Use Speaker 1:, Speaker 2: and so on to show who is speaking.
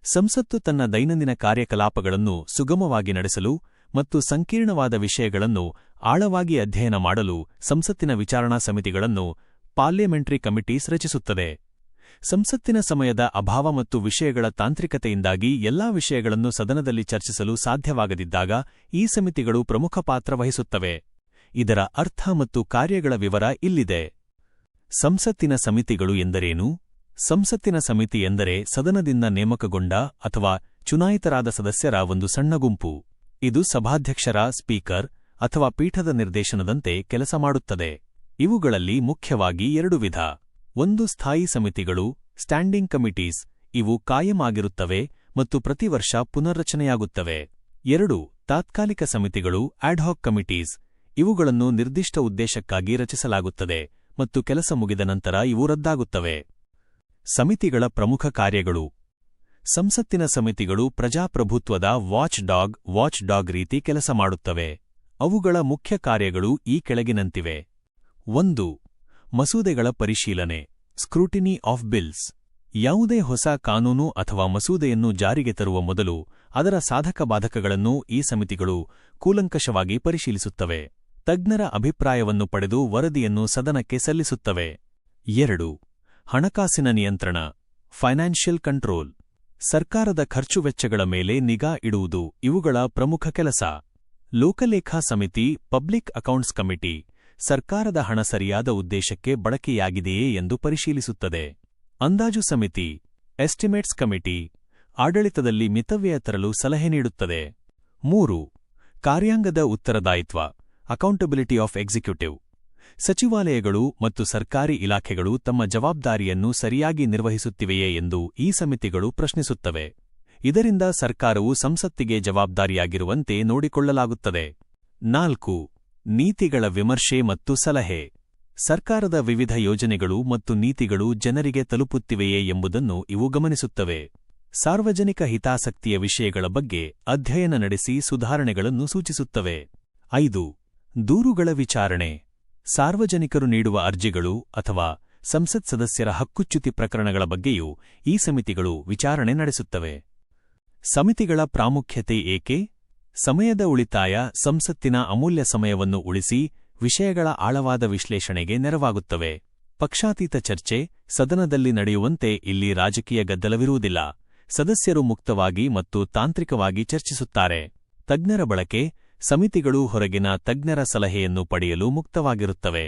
Speaker 1: ಸಂಸತ್ತು ತನ್ನ ದೈನಂದಿನ ಕಾರ್ಯಕಲಾಪಗಳನ್ನು ಸುಗಮವಾಗಿ ನಡೆಸಲು ಮತ್ತು ಸಂಕೀರ್ಣವಾದ ವಿಷಯಗಳನ್ನು ಆಳವಾಗಿ ಅಧ್ಯಯನ ಮಾಡಲು ಸಂಸತ್ತಿನ ವಿಚಾರಣಾ ಸಮಿತಿಗಳನ್ನು ಪಾರ್ಲಿಮೆಂಟರಿ ಕಮಿಟೀಸ್ ರಚಿಸುತ್ತದೆ. ಸಂಸತ್ತಿನ ಸಮಯದ ಅಭಾವ ಮತ್ತು ವಿಷಯಗಳ ತಾಂತ್ರಿಕತೆಯಿಂದಾಗಿ ಎಲ್ಲಾ ವಿಷಯಗಳನ್ನು ಸದನದಲ್ಲಿ ಚರ್ಚಿಸಲು ಸಾಧ್ಯವಾಗದಿದ್ದಾಗ ಈ ಸಮಿತಿಗಳು ಪ್ರಮುಖ ಪಾತ್ರ ವಹಿಸುತ್ತವೆ. ಇದರ ಅರ್ಥ ಮತ್ತು ಕಾರ್ಯಗಳ ವಿವರ ಇಲ್ಲಿದೆ. ಸಂಸತ್ತಿನ ಸಮಿತಿಗಳು ಎಂದರೇನು? ಸಂಸತ್ತಿನ ಸಮಿತಿ ಎಂದರೆ ಸದನದಿಂದ ನೇಮಕಗೊಂಡ ಅಥವಾ ಚುನಾಯಿತರಾದ ಸದಸ್ಯರ ಒಂದು ಸಣ್ಣ ಗುಂಪು. ಇದು ಸಭಾಧ್ಯಕ್ಷರ, ಸ್ಪೀಕರ್ ಅಥವಾ ಪೀಠದ ನಿರ್ದೇಶನದಂತೆ ಕೆಲಸ ಮಾಡುತ್ತದೆ. ಇವುಗಳಲ್ಲಿ ಮುಖ್ಯವಾಗಿ ಎರಡು ವಿಧ. ಒಂದು ಸ್ಥಾಯಿ ಸಮಿತಿಗಳು, ಸ್ಟ್ಯಾಂಡಿಂಗ್ ಕಮಿಟೀಸ್. ಇವು ಕಾಯಂ ಆಗಿರುತ್ತವೆ ಮತ್ತು ಪ್ರತಿ ವರ್ಷ ಪುನರ್ರಚನೆಯಾಗುತ್ತವೆ. ಎರಡು ತಾತ್ಕಾಲಿಕ ಸಮಿತಿಗಳು, ಆಡ್ಹಾಕ್ ಕಮಿಟೀಸ್. ಇವುಗಳನ್ನು ನಿರ್ದಿಷ್ಟ ಉದ್ದೇಶಕ್ಕಾಗಿ ರಚಿಸಲಾಗುತ್ತದೆ ಮತ್ತು ಕೆಲಸ ಮುಗಿದ ನಂತರ ಇವು ರದ್ದಾಗುತ್ತವೆ. ಸಮಿತಿಗಳ ಪ್ರಮುಖ ಕಾರ್ಯಗಳು. ಸಂಸತ್ತಿನ ಸಮಿತಿಗಳು ಪ್ರಜಾಪ್ರಭುತ್ವದ ವಾಚ್ ಡಾಗ್ ರೀತಿ ಕೆಲಸ ಮಾಡುತ್ತವೆ. ಅವುಗಳ ಮುಖ್ಯ ಕಾರ್ಯಗಳು ಈ ಕೆಳಗಿನಂತಿವೆ. 1. ಮಸೂದೆಗಳ ಪರಿಶೀಲನೆ, ಸ್ಕ್ರೂಟಿನಿ ಆಫ್ ಬಿಲ್ಸ್. ಯಾವುದೇ ಹೊಸ ಕಾನೂನು ಅಥವಾ ಮಸೂದೆಯನ್ನು ಜಾರಿಗೆ ತರುವ ಮೊದಲು ಅದರ ಸಾಧಕ-ಬಾಧಕಗಳನ್ನು ಈ ಸಮಿತಿಗಳು ಕೂಲಂಕಷವಾಗಿ ಪರಿಶೀಲಿಸುತ್ತವೆ. ತಜ್ಞರ ಅಭಿಪ್ರಾಯವನ್ನು ಪಡೆದು ವರದಿಯನ್ನು ಸದನಕ್ಕೆ ಸಲ್ಲಿಸುತ್ತವೆ. 2. ಹಣಕಾಸಿನ ನಿಯಂತ್ರಣ, ಫೈನಾನ್ಷಿಯಲ್ ಕಂಟ್ರೋಲ್. ಸರ್ಕಾರದ ಖರ್ಚುವೆಚ್ಚಗಳ ಮೇಲೆ ನಿಗಾ ಇಡುವುದು ಇವುಗಳ ಪ್ರಮುಖ ಕೆಲಸ. ಲೋಕಲೇಖಾ ಸಮಿತಿ, ಪಬ್ಲಿಕ್ ಅಕೌಂಟ್ಸ್ ಕಮಿಟಿ, ಸರ್ಕಾರದ ಹಣ ಸರಿಯಾದ ಉದ್ದೇಶಕ್ಕೆ ಬಳಕೆಯಾಗಿದೆಯೇ ಎಂದು ಪರಿಶೀಲಿಸುತ್ತದೆ. ಅಂದಾಜು ಸಮಿತಿ, ಎಸ್ಟಿಮೇಟ್ಸ್ ಕಮಿಟಿ, ಆಡಳಿತದಲ್ಲಿ ಮಿತವ್ಯಯ ತರಲು ಸಲಹೆ ನೀಡುತ್ತದೆ. 3. ಕಾರ್ಯಾಂಗದ ಉತ್ತರದಾಯಿತ್ವ, ಅಕೌಂಟಬಿಲಿಟಿ ಆಫ್ ಎಕ್ಸಿಕ್ಯೂಟಿವ್. ಸಚಿವಾಲಯಗಳು ಮತ್ತು ಸರ್ಕಾರಿ ಇಲಾಖೆಗಳು ತಮ್ಮ ಜವಾಬ್ದಾರಿಯನ್ನು ಸರಿಯಾಗಿ ನಿರ್ವಹಿಸುತ್ತಿವೆಯೇ ಎಂದು ಈ ಸಮಿತಿಗಳು ಪ್ರಶ್ನಿಸುತ್ತವೆ. ಇದರಿಂದ ಸರ್ಕಾರವು ಸಂಸತ್ತಿಗೆ ಜವಾಬ್ದಾರಿಯಾಗಿರುವಂತೆ ನೋಡಿಕೊಳ್ಳಲಾಗುತ್ತದೆ. 4. ನೀತಿಗಳ ವಿಮರ್ಶೆ ಮತ್ತು ಸಲಹೆ. ಸರ್ಕಾರದ ವಿವಿಧ ಯೋಜನೆಗಳು ಮತ್ತು ನೀತಿಗಳು ಜನರಿಗೆ ತಲುಪುತ್ತಿವೆಯೇ ಎಂಬುದನ್ನು ಇವು ಗಮನಿಸುತ್ತವೆ. ಸಾರ್ವಜನಿಕ ಹಿತಾಸಕ್ತಿಯ ವಿಷಯಗಳ ಬಗ್ಗೆ ಅಧ್ಯಯನ ನಡೆಸಿ ಸುಧಾರಣೆಗಳನ್ನು ಸೂಚಿಸುತ್ತವೆ. 5. ದೂರುಗಳ ವಿಚಾರಣೆ. ಸಾರ್ವಜನಿಕರು ನೀಡುವ ಅರ್ಜಿಗಳು ಅಥವಾ ಸಂಸತ್ ಸದಸ್ಯರ ಹಕ್ಕುಚ್ಯುತಿ ಪ್ರಕರಣಗಳ ಬಗ್ಗೆಯೂ ಈ ಸಮಿತಿಗಳು ವಿಚಾರಣೆ ನಡೆಸುತ್ತವೆ. ಸಮಿತಿಗಳ ಪ್ರಾಮುಖ್ಯತೆ ಏಕೆ? ಸಮಯದ ಉಳಿತಾಯ. ಸಂಸತ್ತಿನ ಅಮೂಲ್ಯ ಸಮಯವನ್ನು ಉಳಿಸಿ ವಿಷಯಗಳ ಆಳವಾದ ವಿಶ್ಲೇಷಣೆಗೆ ನೆರವಾಗುತ್ತವೆ. ಪಕ್ಷಾತೀತ ಚರ್ಚೆ. ಸದನದಲ್ಲಿ ನಡೆಯುವಂತೆ ಇಲ್ಲಿ ರಾಜಕೀಯ ಗದ್ದಲವಿರುವುದಿಲ್ಲ. ಸದಸ್ಯರು ಮುಕ್ತವಾಗಿ ಮತ್ತು ತಾಂತ್ರಿಕವಾಗಿ ಚರ್ಚಿಸುತ್ತಾರೆ. ತಜ್ಞರ ಬಳಕೆ. ಸಮಿತಿಗಳು ಹೊರಗಿನ ತಜ್ಞರ ಸಲಹೆಯನ್ನು ಪಡೆಯಲು ಮುಕ್ತವಾಗಿರುತ್ತವೆ.